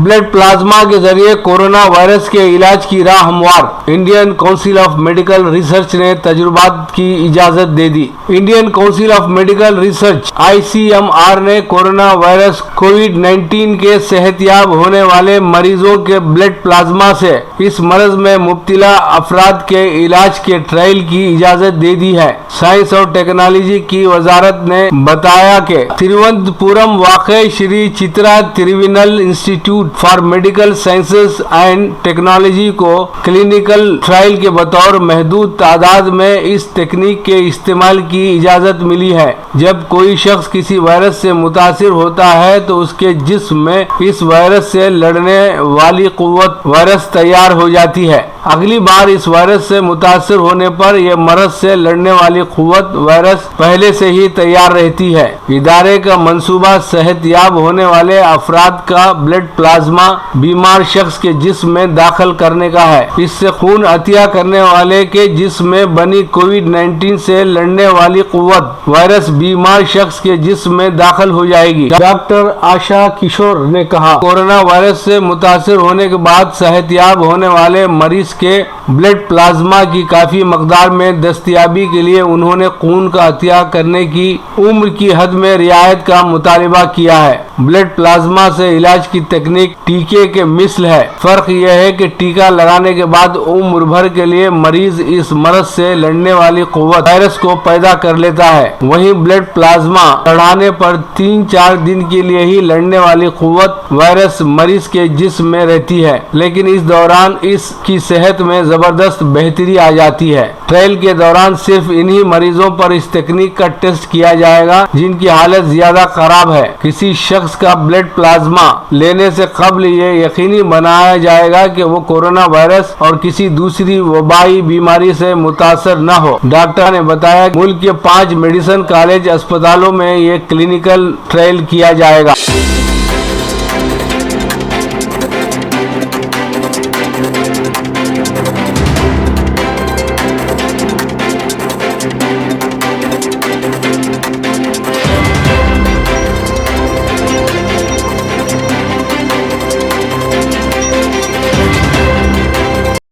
Blood plasma के जरिए corona virus के इलाज की राह हमवार। Indian Council of Medical Research ने तजुर्बात की इजाजत दे दी। Indian Council of Medical Research ICMR ने कोरोना वायरस कोविड-19 के सेहतयाब होने वाले मरीजों के ब्लड प्लाज्मा से इस मर्ज में मुब्तला अफराद के इलाज के ट्रायल की इजाजत दे दी है। साइंस और टेक्नोलॉजी की वजारत ने बताया कि तिरुवनंतपुरम वाक़े Shri Chitra Tirunal Institute for Medical Sciences and Technology को क्लिनिकल ट्रायल के बतौर महदूद तादाद में इस तकनीक के इस्तेमाल की इजाजत मिली है। जब कोई शख्स किसी वायरस से मुतासिर होता है तो उसके जिस्म में इस वायरस से लड़ने वाली कुव्वत वायरस तैयार हो जाती है। अगली बार इस वायरस से मुतासिर होने पर यह मर्ज से लड़ने वाली कुव्वत वायरस पहले से ही तैयार रहती है। इदारे का मंसूबा सेहतयाब होने वाले अफराद का ब्लड प्लाज्मा बीमार शख्स के जिस्म में दाखिल करने का है। इससे खून अतिया करने वाले के जिस्म में बनी कोविड-19 से लड़ने वाली कुव्वत वायरस बीमार शख्स के जिस्म में दाखिल हो जाएगी। डॉक्टर आशा किशोर ने कहा, कोरोना वायरस से मुतासिर होने के बाद सेहतयाब होने वाले मरीज के ब्लड प्लाज्मा की काफी मकदार में दस्तयाबी के लिए उन्होंने खून का अतिया करने की उम्र की हद में रियायत का मुतालबा किया है। ब्लड प्लाज्मा से इलाज की तकनीक टीके के मिसल है। फर्क यह है कि टीका लगाने के बाद उम्र भर के लिए मरीज इस मर्ज से लड़ने वाली कुव्वत वायरस को पैदा कर लेता है। वहीं ब्लड प्लाज्मा चढ़ाने पर 3-4 दिन के लिए ही लड़ने वाली कुव्वत वायरस मरीज के जिस्म में रहती है, लेकिन इस दौरान इसकी सेहत में जबरदस्त बेहतरी आ जाती है। ट्रायल के दौरान सिर्फ इन्हीं मरीजों पर इस तकनीक का टेस्ट किया जाएगा जिनकी हालत ज्यादा खराब है। किसी शख्स का ब्लड प्लाज्मा लेने से कबल ये यकीनी बनाया जाएगा कि वो कोरोना वायरस और किसी दूसरी वबाई बीमारी से मुतासर न हो। डॉक्टर ने बताया कि मुल्क के 5 मेडिसिन कॉलेज अस्पतालों में ये क्लिनिकल ट्रायल किया जाएगा।